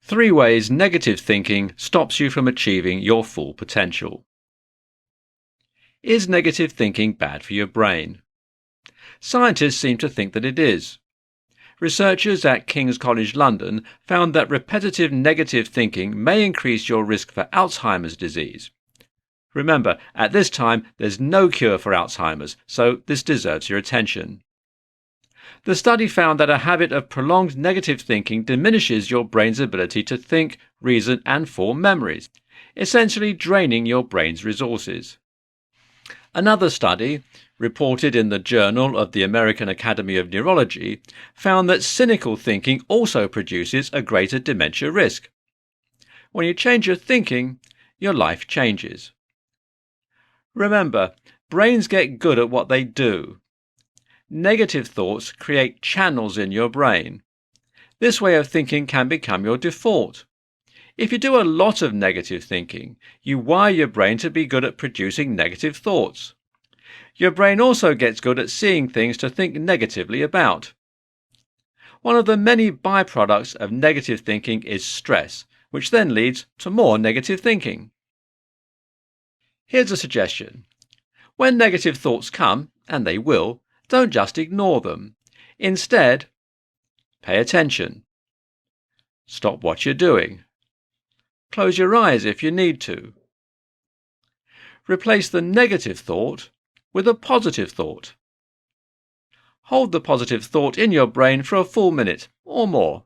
3 ways negative thinking stops you from achieving your full potential. Is negative thinking bad for your brain? Scientists seem to think that it is. Researchers at King's College London found that repetitive negative thinking may increase your risk for Alzheimer's disease. Remember, at this time there's no cure for Alzheimer's, so this deserves your attention. The study found that a habit of prolonged negative thinking diminishes your brain's ability to think, reason and form memories, essentially draining your brain's resources. Another study, reported in the Journal of the American Academy of Neurology, found that cynical thinking also produces a greater dementia risk. When you change your thinking, your life changes. Remember, brains get good at what they do. Negative thoughts create channels in your brain. This way of thinking can become your default. If you do a lot of negative thinking, you wire your brain to be good at producing negative thoughts. Your brain also gets good at seeing things to think negatively about. One of the many byproducts of negative thinking is stress, which then leads to more negative thinking. Here's a suggestion. When negative thoughts come, and they will, don't just ignore them. Instead, pay attention. Stop what you're doing. Close your eyes if you need to. Replace the negative thought with a positive thought. Hold the positive thought in your brain for a full minute or more.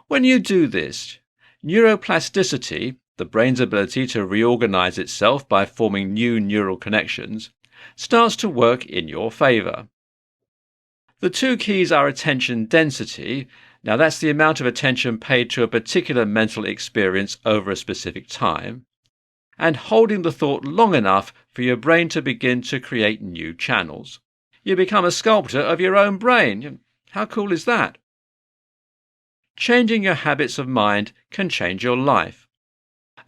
When you do this, neuroplasticity, the brain's ability to reorganize itself by forming new neural connections, starts to work in your favor. The 2 keys are attention density. Now that's the amount of attention paid to a particular mental experience over a specific time, and holding the thought long enough for your brain to begin to create new channels. You become a sculptor of your own brain. How cool is that? Changing your habits of mind can change your life.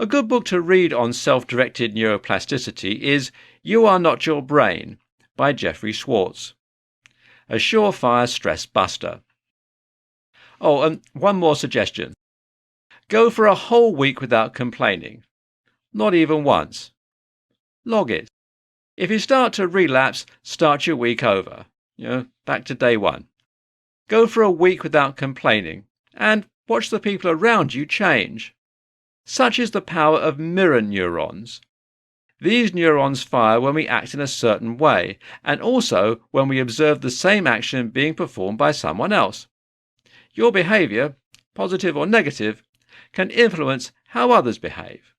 A good book to read on self-directed neuroplasticity is You Are Not Your Brain by Jeffrey Schwartz. A surefire stress buster. Oh, and one more suggestion. Go for a whole week without complaining. Not even once. Log it. If you start to relapse, start your week over. Back to day 1. Go for a week without complaining and watch the people around you change. Such is the power of mirror neurons. These neurons fire when we act in a certain way, and also when we observe the same action being performed by someone else. Your behavior, positive or negative, can influence how others behave.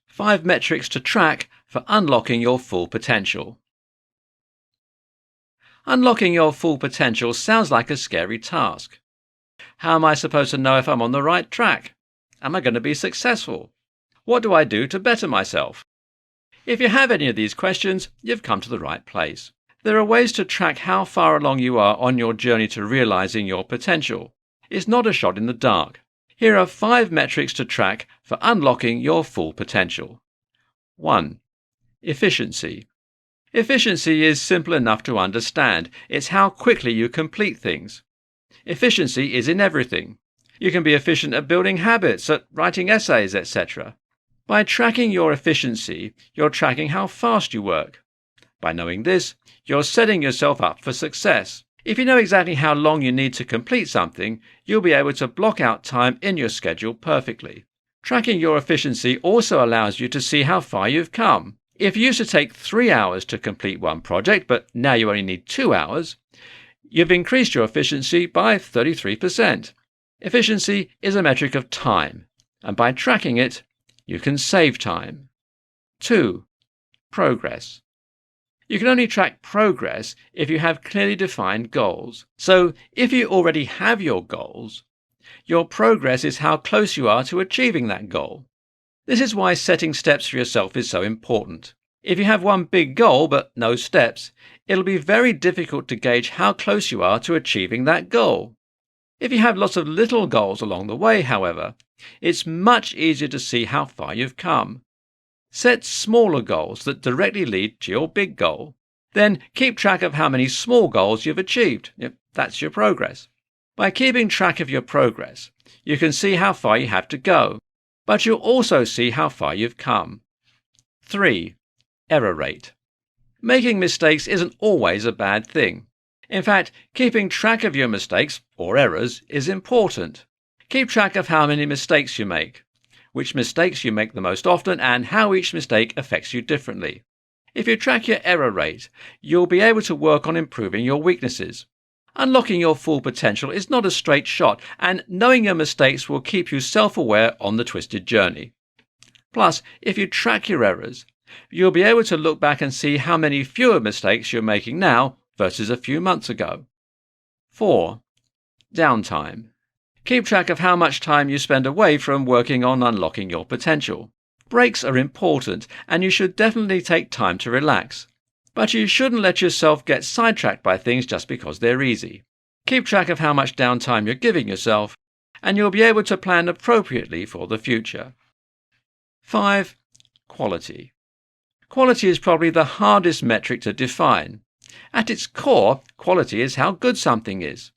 5 metrics to track for unlocking your full potential. Unlocking your full potential sounds like a scary task. How am I supposed to know if I'm on the right track? Am I going to be successful? What do I do to better myself? If you have any of these questions, you've come to the right place. There are ways to track how far along you are on your journey to realizing your potential. It's not a shot in the dark. Here are 5 metrics to track for unlocking your full potential. 1. Efficiency. Efficiency is simple enough to understand. It's how quickly you complete things. Efficiency is in everything. You can be efficient at building habits, at writing essays, etc. By tracking your efficiency, you're tracking how fast you work. By knowing this, you're setting yourself up for success. If you know exactly how long you need to complete something, you'll be able to block out time in your schedule perfectly. Tracking your efficiency also allows you to see how far you've come. If you used to take 3 hours to complete one project, but now you only need 2 hours, you've increased your efficiency by 33%. Efficiency is a metric of time, and by tracking it, you can save time. 2. Progress. You can only track progress if you have clearly defined goals. So, if you already have your goals, your progress is how close you are to achieving that goal. This is why setting steps for yourself is so important. If you have one big goal but no steps, it'll be very difficult to gauge how close you are to achieving that goal. If you have lots of little goals along the way, however, it's much easier to see how far you've come. Set smaller goals that directly lead to your big goal. Then keep track of how many small goals you've achieved. That's your progress. By keeping track of your progress, you can see how far you have to go, but you'll also see how far you've come. 3. Error rate. Making mistakes isn't always a bad thing. In fact, keeping track of your mistakes, or errors, is important. Keep track of how many mistakes you make, which mistakes you make the most often, and how each mistake affects you differently. If you track your error rate, you'll be able to work on improving your weaknesses. Unlocking your full potential is not a straight shot, and knowing your mistakes will keep you self-aware on the twisted journey. Plus, if you track your errors, you'll be able to look back and see how many fewer mistakes you're making now versus a few months ago. 4. Downtime. Keep track of how much time you spend away from working on unlocking your potential. Breaks are important, and you should definitely take time to relax. But you shouldn't let yourself get sidetracked by things just because they're easy. Keep track of how much downtime you're giving yourself, and you'll be able to plan appropriately for the future. 5. Quality. Quality is probably the hardest metric to define. At its core, quality is how good something is.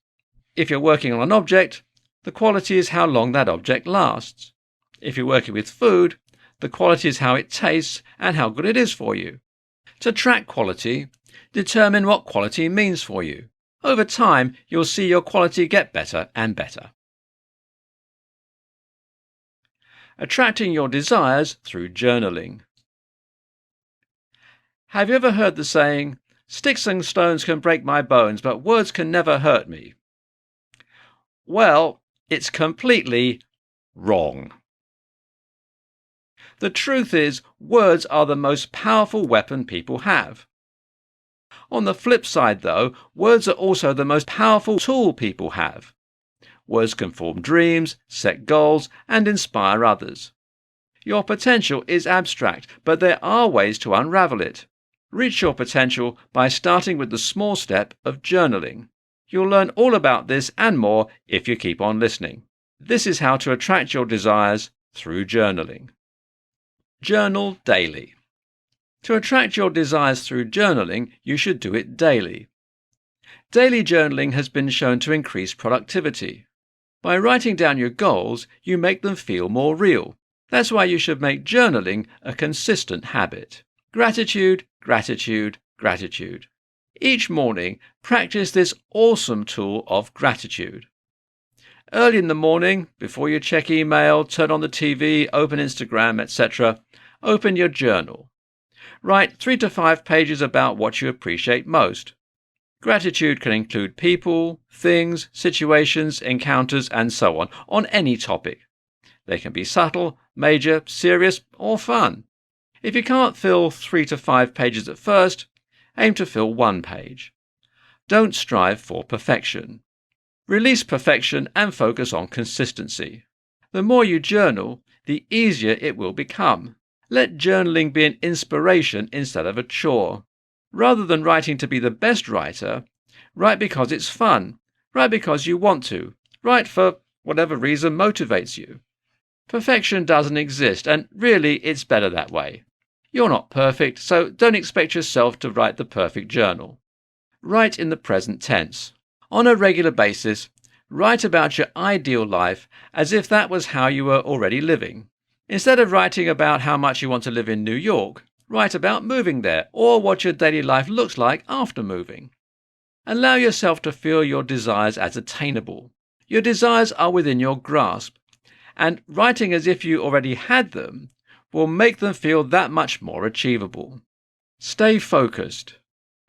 If you're working on an object, the quality is how long that object lasts. If you're working with food, the quality is how it tastes and how good it is for you. To track quality, determine what quality means for you. Over time, you'll see your quality get better and better. Attracting your desires through journaling. Have you ever heard the saying, "Sticks and stones can break my bones, but words can never hurt me"? Well, it's completely wrong. The truth is, words are the most powerful weapon people have. On the flip side, though, words are also the most powerful tool people have. Words can form dreams, set goals, and inspire others. Your potential is abstract, but there are ways to unravel it. Reach your potential by starting with the small step of journaling. You'll learn all about this and more if you keep on listening. This is how to attract your desires through journaling. Journal daily. To attract your desires through journaling, you should do it daily. Daily journaling has been shown to increase productivity. By writing down your goals, you make them feel more real. That's why you should make journaling a consistent habit. Gratitude, gratitude, gratitude. Each morning, practice this awesome tool of gratitude. Early in the morning, before you check email, turn on the TV, open Instagram, etc., open your journal. Write 3 to 5 pages about what you appreciate most. Gratitude can include people, things, situations, encounters, and so on any topic. They can be subtle, major, serious, or fun. If you can't fill 3 to 5 pages at first, aim to fill 1 page. Don't strive for perfection. Release perfection and focus on consistency. The more you journal, the easier it will become. Let journaling be an inspiration instead of a chore. Rather than writing to be the best writer, write because it's fun. Write because you want to. Write for whatever reason motivates you. Perfection doesn't exist, and really it's better that way. You're not perfect, so don't expect yourself to write the perfect journal. Write in the present tense. On a regular basis, write about your ideal life as if that was how you were already living. Instead of writing about how much you want to live in New York, write about moving there or what your daily life looks like after moving. Allow yourself to feel your desires as attainable. Your desires are within your grasp, and writing as if you already had them will make them feel that much more achievable. Stay focused.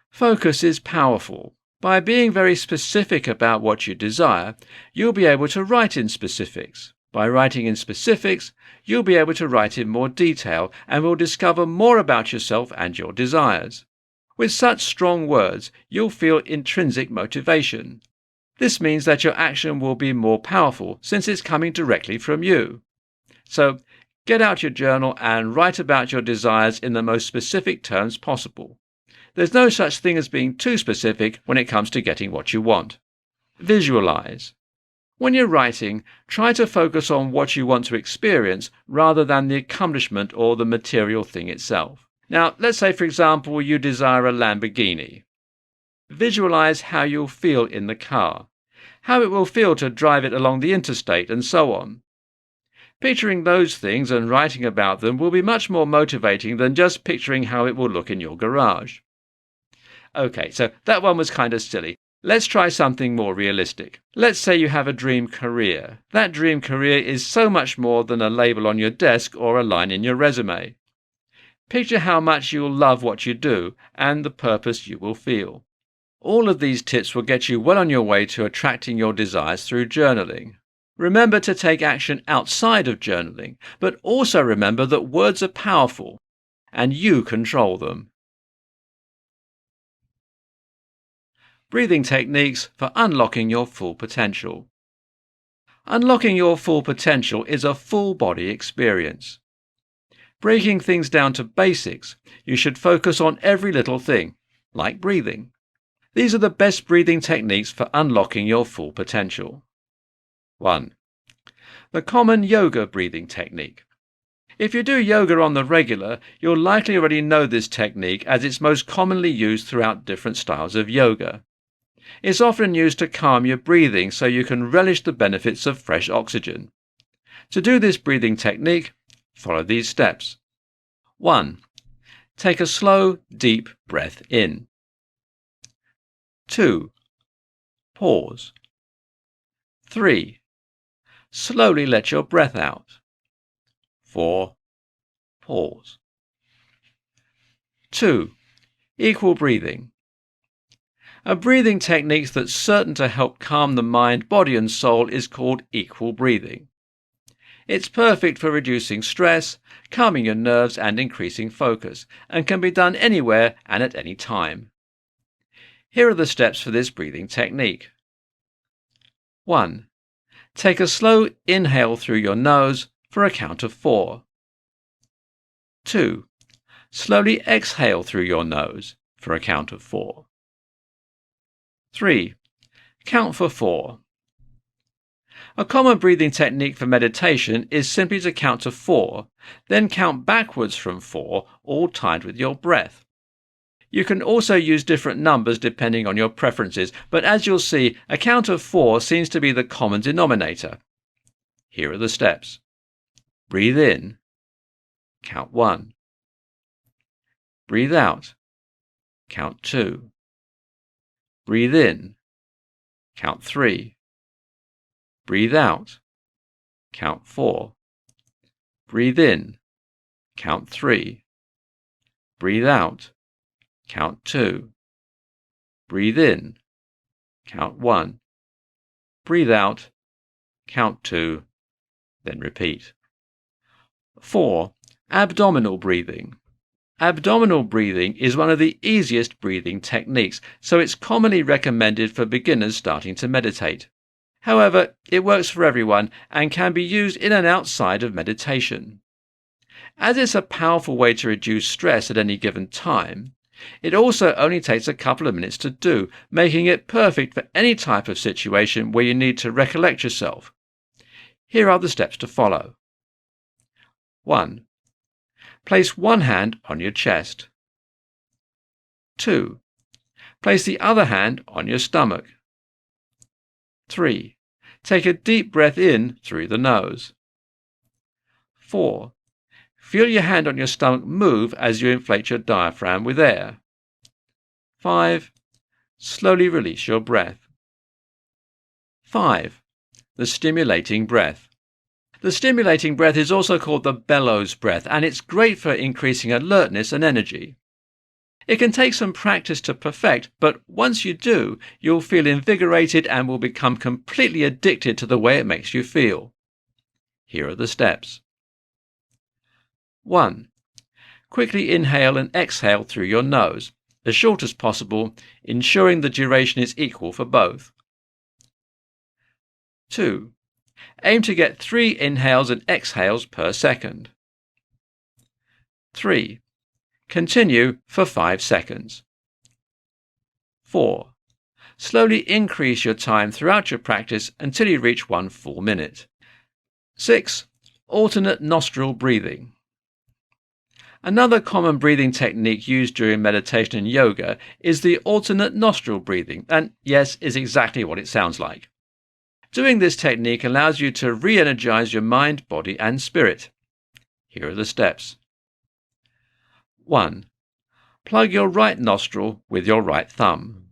Focus is powerful. By being very specific about what you desire, you'll be able to write in specifics. By writing in specifics, you'll be able to write in more detail and will discover more about yourself and your desires. With such strong words, you'll feel intrinsic motivation. This means that your action will be more powerful since it's coming directly from you. So, get out your journal and write about your desires in the most specific terms possible. There's no such thing as being too specific when it comes to getting what you want. Visualize. When you're writing, try to focus on what you want to experience rather than the accomplishment or the material thing itself. Now, let's say, for example, you desire a Lamborghini. Visualize how you'll feel in the car. how it will feel to drive it along the interstate, and so on. Picturing those things and writing about them will be much more motivating than just picturing how it will look in your garage. Okay, so that one was kind of silly. Let's try something more realistic. Let's say you have a dream career. That dream career is so much more than a label on your desk or a line in your resume. Picture how much you'll love what you do and the purpose you will feel. All of these tips will get you well on your way to attracting your desires through journaling. Remember to take action outside of journaling, but also remember that words are powerful and you control them. Breathing techniques for unlocking your full potential. Unlocking your full potential is a full body experience. Breaking things down to basics, you should focus on every little thing, like breathing. These are the best breathing techniques for unlocking your full potential. 1. The common yoga breathing technique. If you do yoga on the regular, you'll likely already know this technique as it's most commonly used throughout different styles of yoga. It's often used to calm your breathing so you can relish the benefits of fresh oxygen. To do this breathing technique, follow these steps. 1. Take a slow, deep breath in. 2. Pause. 3. Slowly let your breath out. 4. Pause. 2. Equal breathing. A breathing technique that's certain to help calm the mind, body and soul is called equal breathing. It's perfect for reducing stress, calming your nerves and increasing focus, and can be done anywhere and at any time. Here are the steps for this breathing technique. 1. Take a slow inhale through your nose for a count of 4. 2. Slowly exhale through your nose for a count of 4. 3. Count for 4. A common breathing technique for meditation is simply to count to 4, then count backwards from 4, all timed with your breath. You can also use different numbers depending on your preferences, but as you'll see, a count of 4 seems to be the common denominator. Here are the steps. Breathe in. Count 1. Breathe out. Count 2. Breathe in. Count 3. Breathe out. Count 4. Breathe in. Count 3. Breathe out. Count 2. Breathe in. Count 1. Breathe out. Count 2. Then repeat. 4. Abdominal breathing. Abdominal breathing is one of the easiest breathing techniques, so it's commonly recommended for beginners starting to meditate. However, it works for everyone and can be used in and outside of meditation. As it's a powerful way to reduce stress at any given time, it also only takes a couple of minutes to do, making it perfect for any type of situation where you need to recollect yourself. Here are the steps to follow. 1. Place one hand on your chest. 2. Place the other hand on your stomach. 3. Take a deep breath in through the nose. 4. Feel your hand on your stomach move as you inflate your diaphragm with air. 5. Slowly release your breath. 5. The stimulating breath. The stimulating breath is also called the bellows breath, and it's great for increasing alertness and energy. It can take some practice to perfect, but once you do, you'll feel invigorated and will become completely addicted to the way it makes you feel. Here are the steps. 1. Quickly inhale and exhale through your nose, as short as possible, ensuring the duration is equal for both. 2. Aim to get 3 inhales and exhales per second. 3. Continue for 5 seconds. 4. Slowly increase your time throughout your practice until you reach 1 full minute. 6. Alternate nostril breathing. Another common breathing technique used during meditation and yoga is the alternate nostril breathing, and yes, is exactly what it sounds like. Doing this technique allows you to re-energize your mind, body and spirit. Here are the steps. 1. Plug your right nostril with your right thumb.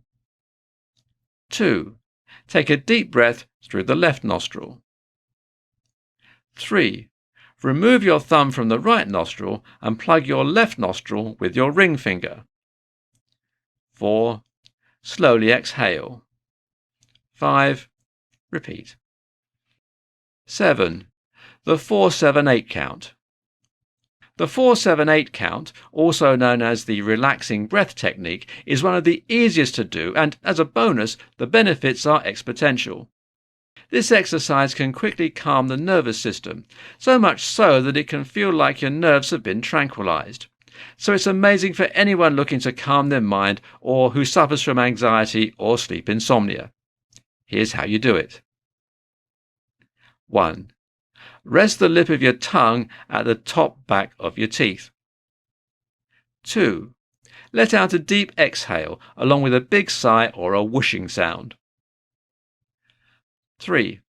2. Take a deep breath through the left nostril. 3. Remove your thumb from the right nostril and plug your left nostril with your ring finger. 4. Slowly exhale. 5. Repeat. 7. The 4-7-8 count. The 4-7-8 count, also known as the relaxing breath technique, is one of the easiest to do, and as a bonus, the benefits are exponential. This exercise can quickly calm the nervous system, so much so that it can feel like your nerves have been tranquilized. So it's amazing for anyone looking to calm their mind or who suffers from anxiety or sleep insomnia. Here's how you do it. 1. Rest the lip of your tongue at the top back of your teeth. 2. Let out a deep exhale along with a big sigh or a whooshing sound. 3.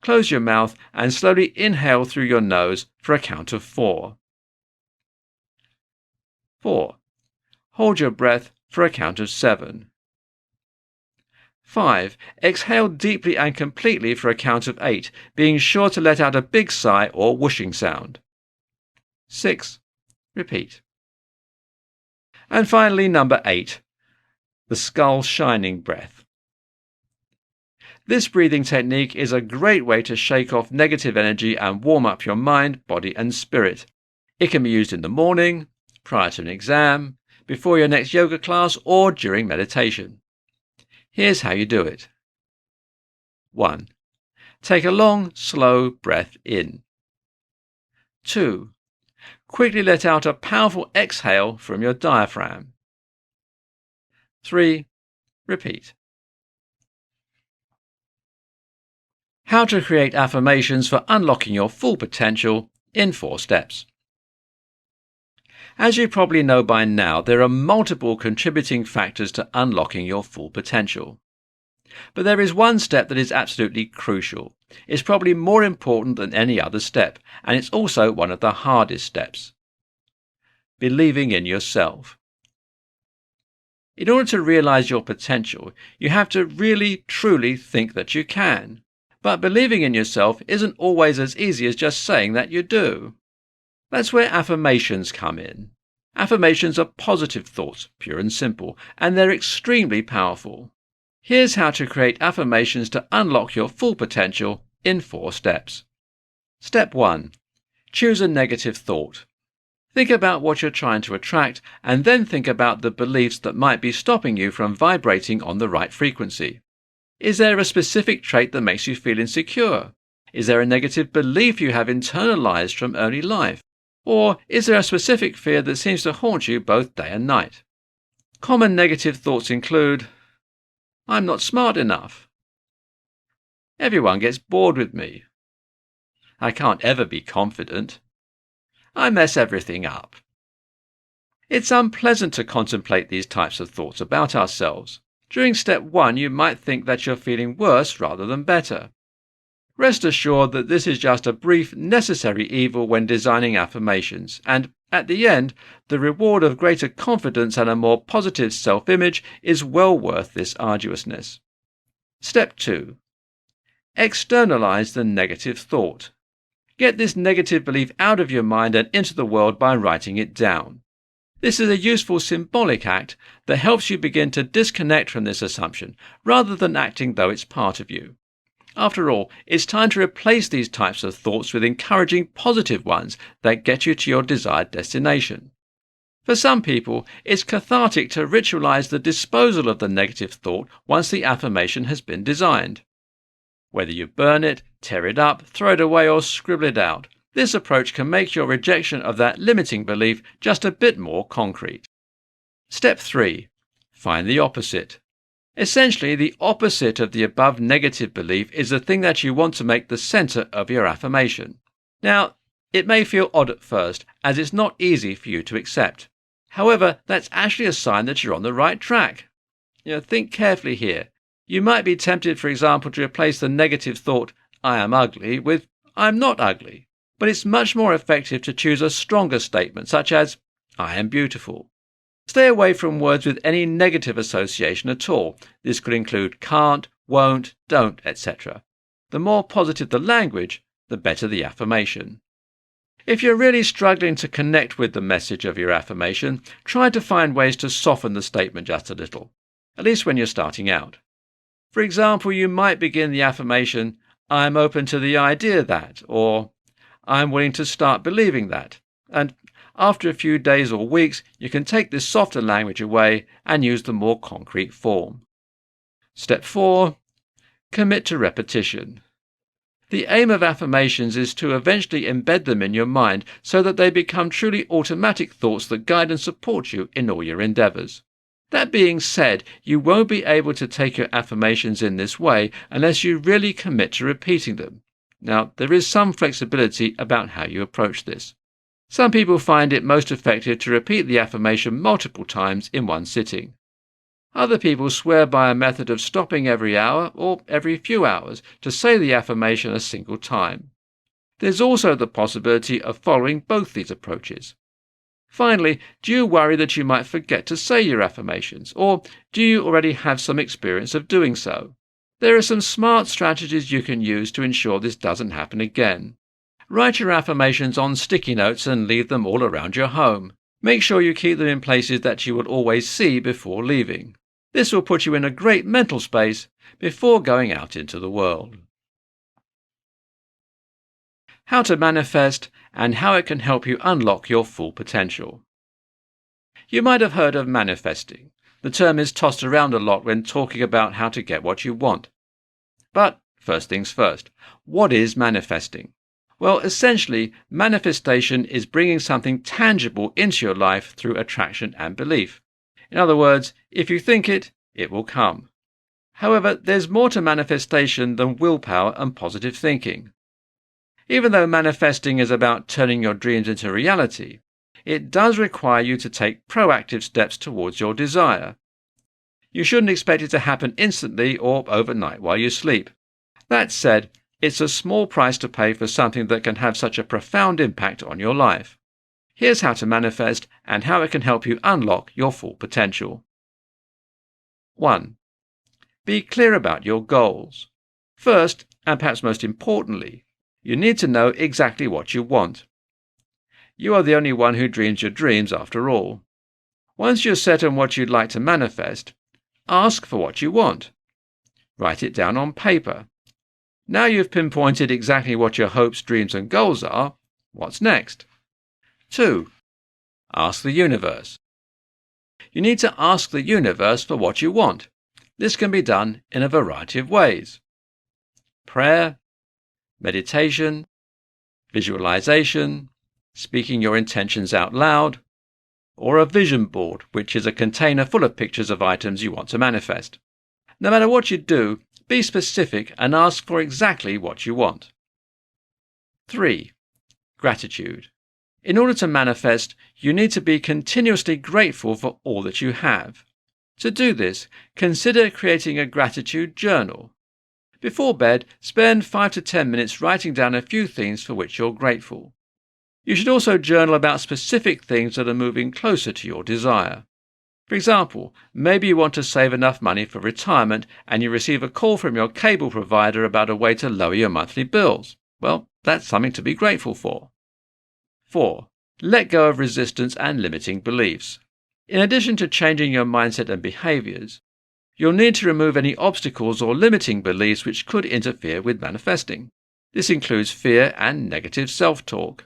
Close your mouth and slowly inhale through your nose for a count of 4. 4. Hold your breath for a count of 7. 5. Exhale deeply and completely for a count of 8, being sure to let out a big sigh or whooshing sound. 6. Repeat. And finally, number 8, the skull shining breath. This breathing technique is a great way to shake off negative energy and warm up your mind, body and spirit. It can be used in the morning, prior to an exam, before your next yoga class or during meditation. Here's how you do it. 1. Take a long, slow breath in. 2. Quickly let out a powerful exhale from your diaphragm. 3. Repeat. How to create affirmations for unlocking your full potential in 4 steps. As you probably know by now, there are multiple contributing factors to unlocking your full potential. But there is one step that is absolutely crucial. It's probably more important than any other step, and it's also one of the hardest steps. Believing in yourself. In order to realize your potential, you have to really, truly think that you can. But believing in yourself isn't always as easy as just saying that you do. That's where affirmations come in. Affirmations are positive thoughts, pure and simple, and they're extremely powerful. Here's how to create affirmations to unlock your full potential in 4 steps. Step 1. Choose a negative thought. Think about what you're trying to attract, and then think about the beliefs that might be stopping you from vibrating on the right frequency. Is there a specific trait that makes you feel insecure? Is there a negative belief you have internalized from early life? Or is there a specific fear that seems to haunt you both day and night? Common negative thoughts include, I'm not smart enough. Everyone gets bored with me. I can't ever be confident. I mess everything up. It's unpleasant to contemplate these types of thoughts about ourselves. During step 1, you might think that you're feeling worse rather than better. Rest assured that this is just a brief, necessary evil when designing affirmations, and at the end, the reward of greater confidence and a more positive self-image is well worth this arduousness. Step 2. Externalize the negative thought. Get this negative belief out of your mind and into the world by writing it down. This is a useful symbolic act that helps you begin to disconnect from this assumption, rather than acting though it's part of you. After all, it's time to replace these types of thoughts with encouraging positive ones that get you to your desired destination. For some people, it's cathartic to ritualize the disposal of the negative thought once the affirmation has been designed. Whether you burn it, tear it up, throw it away or scribble it out, this approach can make your rejection of that limiting belief just a bit more concrete. Step 3. Find the opposite. Essentially, the opposite of the above negative belief is the thing that you want to make the center of your affirmation. Now, it may feel odd at first, as it's not easy for you to accept. However, that's actually a sign that you're on the right track. Think carefully here. You might be tempted, for example, to replace the negative thought, I am ugly, with I'm not ugly. But it's much more effective to choose a stronger statement, such as I am beautiful. Stay away from words with any negative association at all. This could include can't, won't, don't, etc. The more positive the language, the better the affirmation. If you're really struggling to connect with the message of your affirmation, try to find ways to soften the statement just a little, at least when you're starting out. For example, you might begin the affirmation, I'm open to the idea that, or I'm willing to start believing that. And after a few days or weeks, you can take this softer language away and use the more concrete form. Step 4. Commit to repetition. The aim of affirmations is to eventually embed them in your mind so that they become truly automatic thoughts that guide and support you in all your endeavours. That being said, you won't be able to take your affirmations in this way unless you really commit to repeating them. Now, there is some flexibility about how you approach this. Some people find it most effective to repeat the affirmation multiple times in one sitting. Other people swear by a method of stopping every hour or every few hours to say the affirmation a single time. There's also the possibility of following both these approaches. Finally, do you worry that you might forget to say your affirmations, or do you already have some experience of doing so? There are some smart strategies you can use to ensure this doesn't happen again. Write your affirmations on sticky notes and leave them all around your home. Make sure you keep them in places that you will always see before leaving. This will put you in a great mental space before going out into the world. How to manifest and how it can help you unlock your full potential. You might have heard of manifesting. The term is tossed around a lot when talking about how to get what you want. But first things first, what is manifesting? Well, essentially, manifestation is bringing something tangible into your life through attraction and belief. In other words, if you think it, it will come. However, there's more to manifestation than willpower and positive thinking. Even though manifesting is about turning your dreams into reality, it does require you to take proactive steps towards your desire. You shouldn't expect it to happen instantly or overnight while you sleep. That said, it's a small price to pay for something that can have such a profound impact on your life. Here's how to manifest and how it can help you unlock your full potential. 1. Be clear about your goals. First, and perhaps most importantly, you need to know exactly what you want. You are the only one who dreams your dreams after all. Once you're set on what you'd like to manifest, ask for what you want. Write it down on paper. Now you've pinpointed exactly what your hopes, dreams and goals are, what's next? 2. Ask the universe. You need to ask the universe for what you want. This can be done in a variety of ways. Prayer, meditation, visualization, speaking your intentions out loud, or a vision board, which is a container full of pictures of items you want to manifest. No matter what you do, be specific and ask for exactly what you want. 3. Gratitude. In order to manifest, you need to be continuously grateful for all that you have. To do this, consider creating a gratitude journal. Before bed, spend 5 to 10 minutes writing down a few things for which you're grateful. You should also journal about specific things that are moving closer to your desire. For example, maybe you want to save enough money for retirement and you receive a call from your cable provider about a way to lower your monthly bills. Well, that's something to be grateful for. 4. Let go of resistance and limiting beliefs. In addition to changing your mindset and behaviors, you'll need to remove any obstacles or limiting beliefs which could interfere with manifesting. This includes fear and negative self-talk.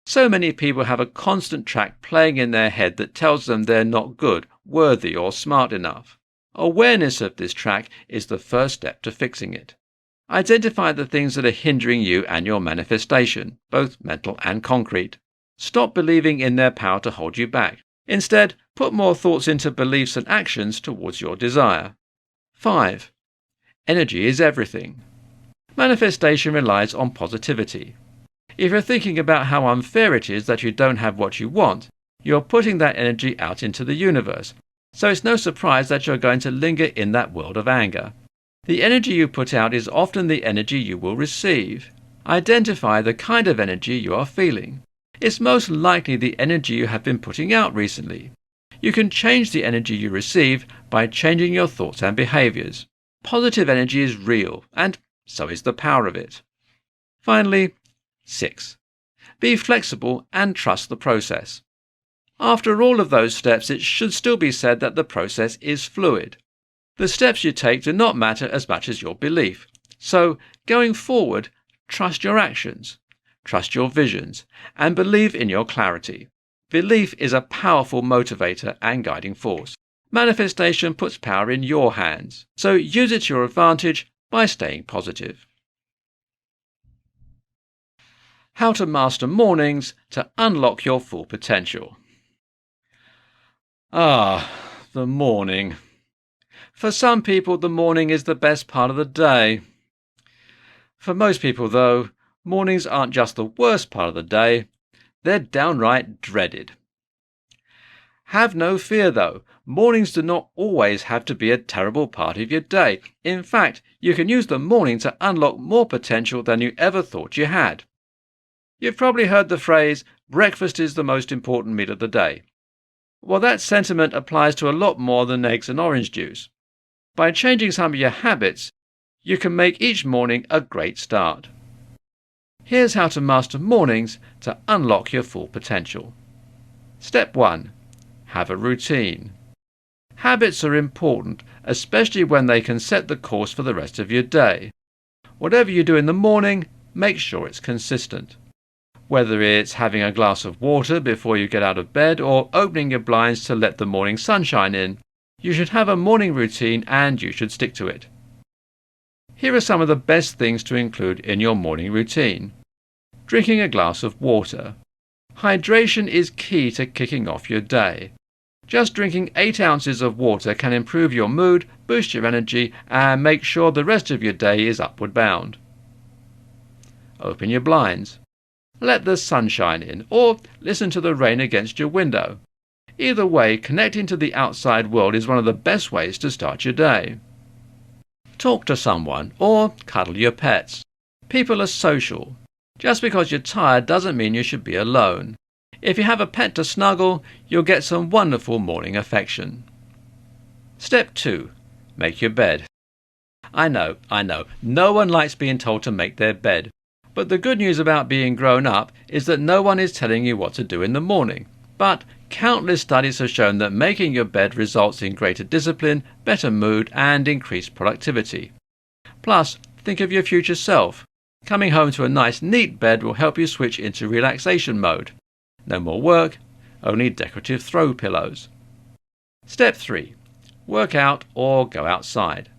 So many people have a constant track playing in their head that tells them they're not good, worthy, or smart enough. Awareness of this track is the first step to fixing it. Identify the things that are hindering you and your manifestation, both mental and concrete. Stop believing in their power to hold you back. Instead, put more thoughts into beliefs and actions towards your desire. 5. Energy is everything. Manifestation relies on positivity. If you're thinking about how unfair it is that you don't have what you want, you're putting that energy out into the universe. So it's no surprise that you're going to linger in that world of anger. The energy you put out is often the energy you will receive. Identify the kind of energy you are feeling. It's most likely the energy you have been putting out recently. You can change the energy you receive by changing your thoughts and behaviors. Positive energy is real, and so is the power of it. Finally, 6. Be flexible and trust the process. After all of those steps, it should still be said that the process is fluid. The steps you take do not matter as much as your belief. So, going forward, trust your actions, trust your visions, and believe in your clarity. Belief is a powerful motivator and guiding force. Manifestation puts power in your hands, so use it to your advantage by staying positive. How to master mornings to unlock your full potential. The morning. For some people, the morning is the best part of the day. For most people, though, mornings aren't just the worst part of the day, they're downright dreaded. Have no fear, though. Mornings do not always have to be a terrible part of your day. In fact, you can use the morning to unlock more potential than you ever thought you had. You've probably heard the phrase, breakfast is the most important meal of the day. Well, that sentiment applies to a lot more than eggs and orange juice. By changing some of your habits, you can make each morning a great start. Here's how to master mornings to unlock your full potential. Step 1. Have a routine. Habits are important, especially when they can set the course for the rest of your day. Whatever you do in the morning, make sure it's consistent. Whether it's having a glass of water before you get out of bed or opening your blinds to let the morning sunshine in, you should have a morning routine and you should stick to it. Here are some of the best things to include in your morning routine. Drinking a glass of water. Hydration is key to kicking off your day. Just drinking 8 ounces of water can improve your mood, boost your energy, and make sure the rest of your day is upward bound. Open your blinds. Let the sunshine in, or listen to the rain against your window. Either way, connecting to the outside world is one of the best ways to start your day. Talk to someone, or cuddle your pets. People are social. Just because you're tired doesn't mean you should be alone. If you have a pet to snuggle, you'll get some wonderful morning affection. Step 2. Make your bed. I know, no one likes being told to make their bed. But the good news about being grown up is that no one is telling you what to do in the morning. But countless studies have shown that making your bed results in greater discipline, better mood, and increased productivity. Plus, think of your future self. Coming home to a nice neat bed will help you switch into relaxation mode. No more work, only decorative throw pillows. Step 3. Work out or go outside.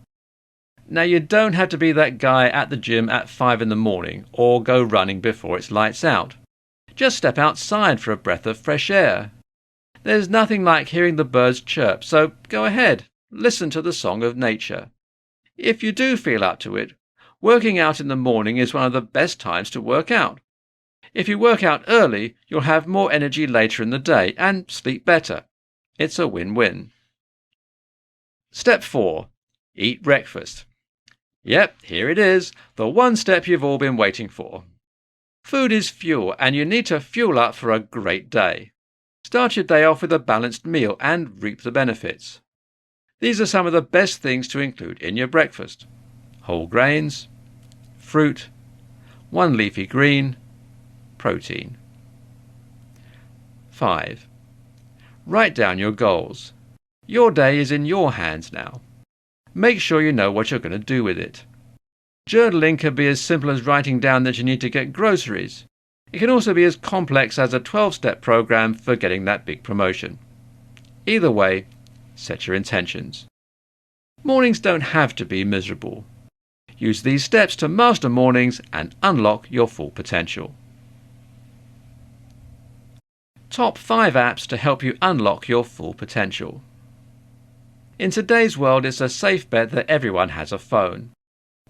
Now, you don't have to be that guy at the gym at 5 in the morning or go running before it's lights out. Just step outside for a breath of fresh air. There's nothing like hearing the birds chirp, so go ahead, listen to the song of nature. If you do feel up to it, working out in the morning is one of the best times to work out. If you work out early, you'll have more energy later in the day and sleep better. It's a win-win. Step 4. Eat breakfast. Yep, here it is, the one step you've all been waiting for. Food is fuel, and you need to fuel up for a great day. Start your day off with a balanced meal and reap the benefits. These are some of the best things to include in your breakfast. Whole grains, fruit, 1 leafy green, protein. 5. Write down your goals. Your day is in your hands now. Make sure you know what you're going to do with it. Journaling can be as simple as writing down that you need to get groceries. It can also be as complex as a 12-step program for getting that big promotion. Either way, set your intentions. Mornings don't have to be miserable. Use these steps to master mornings and unlock your full potential. Top 5 apps to help you unlock your full potential. In today's world, it's a safe bet that everyone has a phone.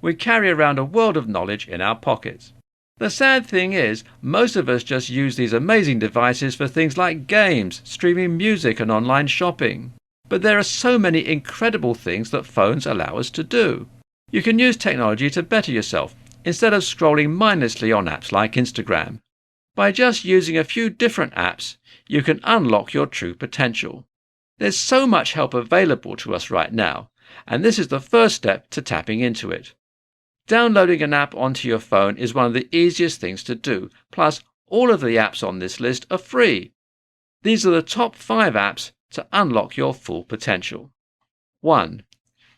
We carry around a world of knowledge in our pockets. The sad thing is, most of us just use these amazing devices for things like games, streaming music, and online shopping. But there are so many incredible things that phones allow us to do. You can use technology to better yourself instead of scrolling mindlessly on apps like Instagram. By just using a few different apps, you can unlock your true potential. There's so much help available to us right now, and this is the first step to tapping into it. Downloading an app onto your phone is one of the easiest things to do, plus all of the apps on this list are free. These are the top 5 apps to unlock your full potential. 1.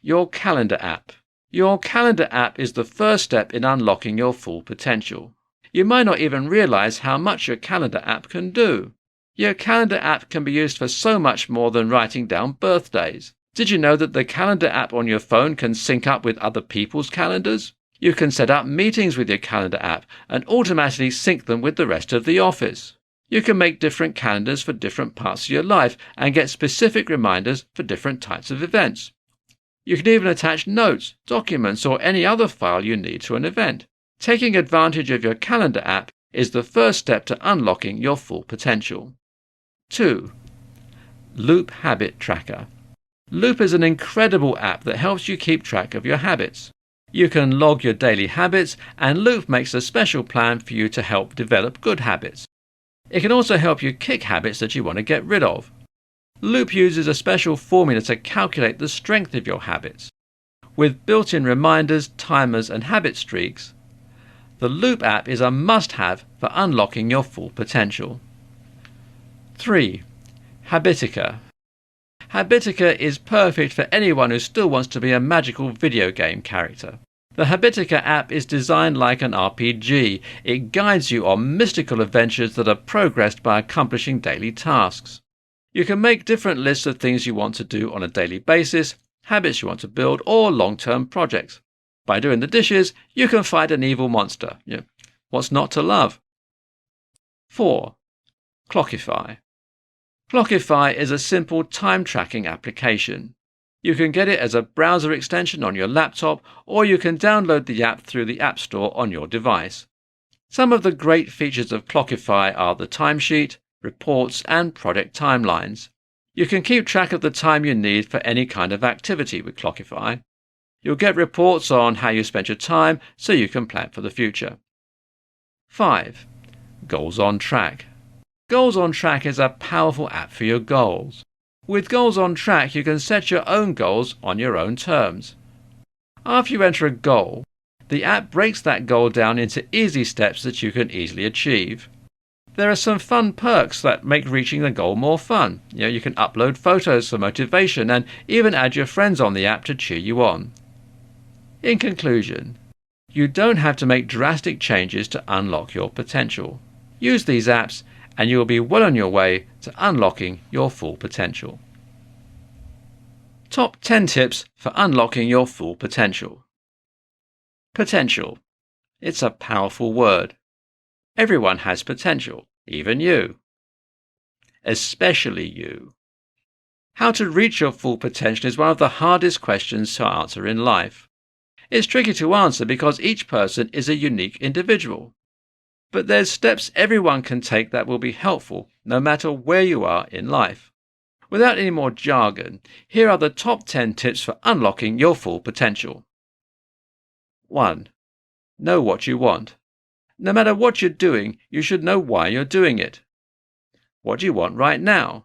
Your calendar app. Your calendar app is the first step in unlocking your full potential. You might not even realize how much your calendar app can do. Your calendar app can be used for so much more than writing down birthdays. Did you know that the calendar app on your phone can sync up with other people's calendars? You can set up meetings with your calendar app and automatically sync them with the rest of the office. You can make different calendars for different parts of your life and get specific reminders for different types of events. You can even attach notes, documents, or any other file you need to an event. Taking advantage of your calendar app is the first step to unlocking your full potential. 2. Loop Habit Tracker. Loop is an incredible app that helps you keep track of your habits. You can log your daily habits, and Loop makes a special plan for you to help develop good habits. It can also help you kick habits that you want to get rid of. Loop uses a special formula to calculate the strength of your habits. With built-in reminders, timers, and habit streaks, the Loop app is a must-have for unlocking your full potential. 3. Habitica. Habitica is perfect for anyone who still wants to be a magical video game character. The Habitica app is designed like an RPG. It guides you on mystical adventures that are progressed by accomplishing daily tasks. You can make different lists of things you want to do on a daily basis, habits you want to build, or long-term projects. By doing the dishes, you can fight an evil monster. What's not to love? 4. Clockify. Clockify is a simple time-tracking application. You can get it as a browser extension on your laptop, or you can download the app through the App Store on your device. Some of the great features of Clockify are the timesheet, reports, and project timelines. You can keep track of the time you need for any kind of activity with Clockify. You'll get reports on how you spent your time so you can plan for the future. 5. Goals on Track. Goals on Track is a powerful app for your goals. With Goals on Track, you can set your own goals on your own terms. After you enter a goal, the app breaks that goal down into easy steps that you can easily achieve. There are some fun perks that make reaching the goal more fun. You can upload photos for motivation and even add your friends on the app to cheer you on. In conclusion, you don't have to make drastic changes to unlock your potential. Use these apps and you will be well on your way to unlocking your full potential. Top 10 tips for unlocking your full potential. Potential. It's a powerful word. Everyone has potential, even you. Especially you. How to reach your full potential is one of the hardest questions to answer in life. It's tricky to answer because each person is a unique individual. But there's steps everyone can take that will be helpful no matter where you are in life. Without any more jargon, here are the top 10 tips for unlocking your full potential. 1. Know what you want. No matter what you're doing, you should know why you're doing it. What do you want right now?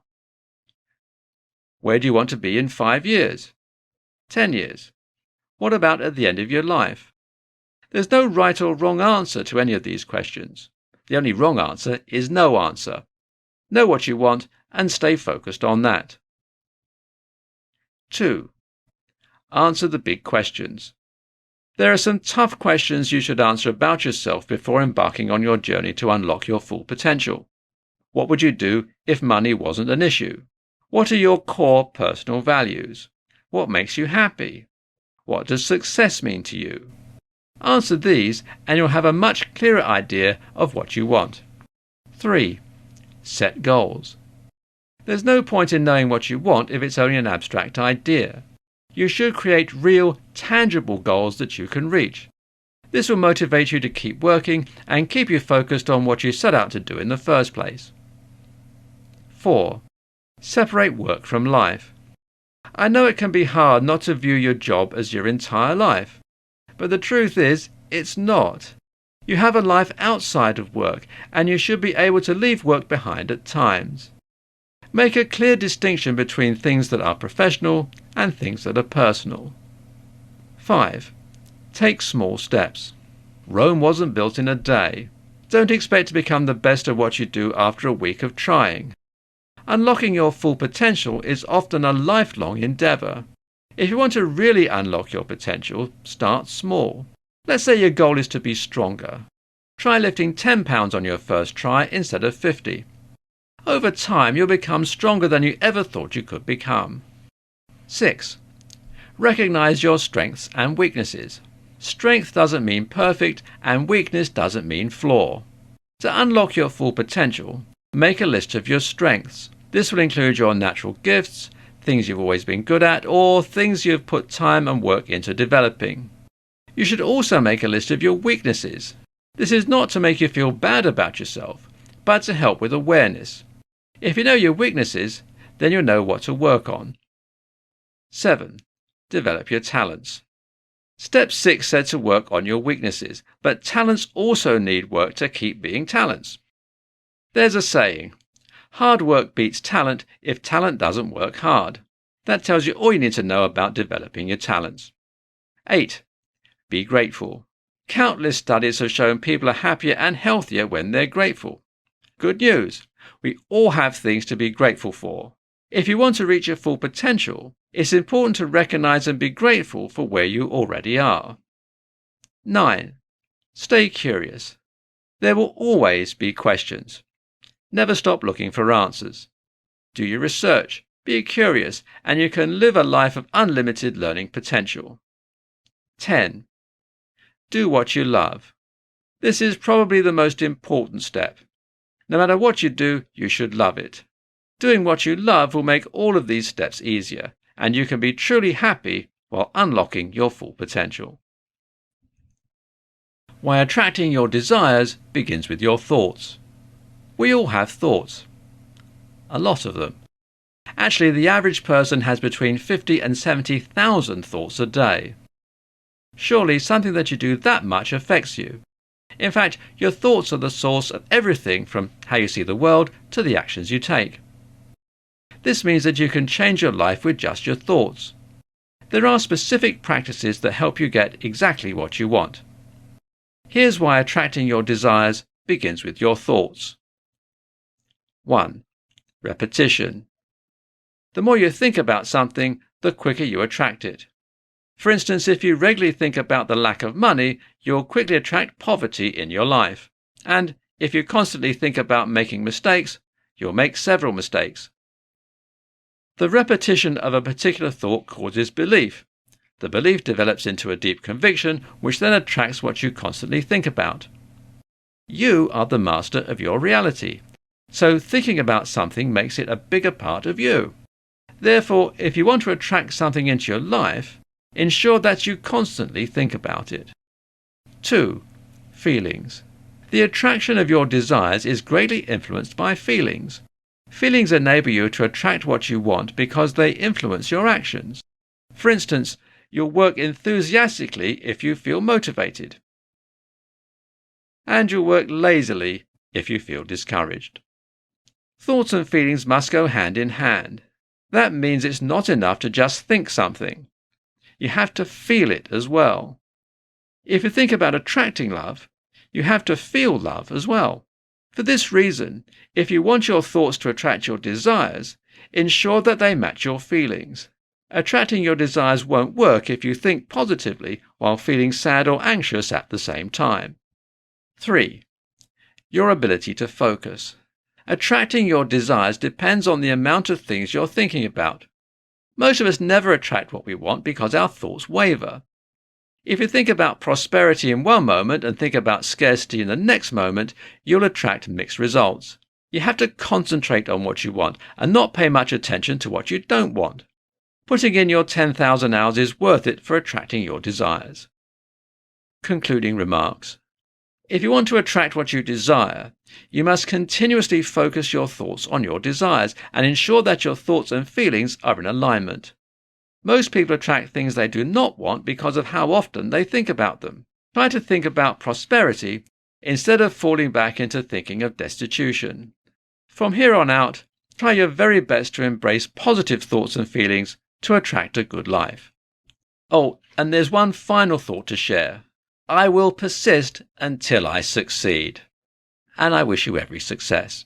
Where do you want to be in 5 years? 10 years? What about at the end of your life? There's no right or wrong answer to any of these questions. The only wrong answer is no answer. Know what you want and stay focused on that. 2. Answer the big questions. There are some tough questions you should answer about yourself before embarking on your journey to unlock your full potential. What would you do if money wasn't an issue? What are your core personal values? What makes you happy? What does success mean to you? Answer these and you'll have a much clearer idea of what you want. 3. Set goals. There's no point in knowing what you want if it's only an abstract idea. You should create real, tangible goals that you can reach. This will motivate you to keep working and keep you focused on what you set out to do in the first place. 4. Separate work from life. I know it can be hard not to view your job as your entire life. But the truth is, it's not. You have a life outside of work, and you should be able to leave work behind at times. Make a clear distinction between things that are professional and things that are personal. 5. Take small steps. Rome wasn't built in a day. Don't expect to become the best at what you do after a week of trying. Unlocking your full potential is often a lifelong endeavour. If you want to really unlock your potential, start small. Let's say your goal is to be stronger. Try lifting 10 pounds on your first try instead of 50. Over time, you'll become stronger than you ever thought you could become. 6. Recognize your strengths and weaknesses. Strength doesn't mean perfect, and weakness doesn't mean flaw. To unlock your full potential, make a list of your strengths. This will include your natural gifts, things you've always been good at, or things you've put time and work into developing. You should also make a list of your weaknesses. This is not to make you feel bad about yourself, but to help with awareness. If you know your weaknesses, then you'll know what to work on. 7. Develop your talents. Step 6 said to work on your weaknesses, but talents also need work to keep being talents. There's a saying, hard work beats talent if talent doesn't work hard. That tells you all you need to know about developing your talents. 8. Be grateful. Countless studies have shown people are happier and healthier when they're grateful. Good news, we all have things to be grateful for. If you want to reach your full potential, it's important to recognize and be grateful for where you already are. 9. Stay curious. There will always be questions. Never stop looking for answers. Do your research, be curious, and you can live a life of unlimited learning potential. 10. Do what you love. This is probably the most important step. No matter what you do, you should love it. Doing what you love will make all of these steps easier, and you can be truly happy while unlocking your full potential. Why attracting your desires begins with your thoughts. We all have thoughts. A lot of them. Actually, the average person has between 50 and 70,000 thoughts a day. Surely something that you do that much affects you. In fact, your thoughts are the source of everything from how you see the world to the actions you take. This means that you can change your life with just your thoughts. There are specific practices that help you get exactly what you want. Here's why attracting your desires begins with your thoughts. 1. Repetition. The more you think about something, the quicker you attract it. For instance, if you regularly think about the lack of money, you'll quickly attract poverty in your life. And if you constantly think about making mistakes, you'll make several mistakes. The repetition of a particular thought causes belief. The belief develops into a deep conviction, which then attracts what you constantly think about. You are the master of your reality, so thinking about something makes it a bigger part of you. Therefore, if you want to attract something into your life, ensure that you constantly think about it. 2. Feelings. The attraction of your desires is greatly influenced by feelings. Feelings enable you to attract what you want because they influence your actions. For instance, you'll work enthusiastically if you feel motivated. And you'll work lazily if you feel discouraged. Thoughts and feelings must go hand in hand. That means it's not enough to just think something. You have to feel it as well. If you think about attracting love, you have to feel love as well. For this reason, if you want your thoughts to attract your desires, ensure that they match your feelings. Attracting your desires won't work if you think positively while feeling sad or anxious at the same time. 3. Your ability to focus. Attracting your desires depends on the amount of things you're thinking about. Most of us never attract what we want because our thoughts waver. If you think about prosperity in one moment and think about scarcity in the next moment, you'll attract mixed results. You have to concentrate on what you want and not pay much attention to what you don't want. Putting in your 10,000 hours is worth it for attracting your desires. Concluding remarks. If you want to attract what you desire, you must continuously focus your thoughts on your desires and ensure that your thoughts and feelings are in alignment. Most people attract things they do not want because of how often they think about them. Try to think about prosperity instead of falling back into thinking of destitution. From here on out, try your very best to embrace positive thoughts and feelings to attract a good life. Oh, and there's one final thought to share. I will persist until I succeed. And I wish you every success.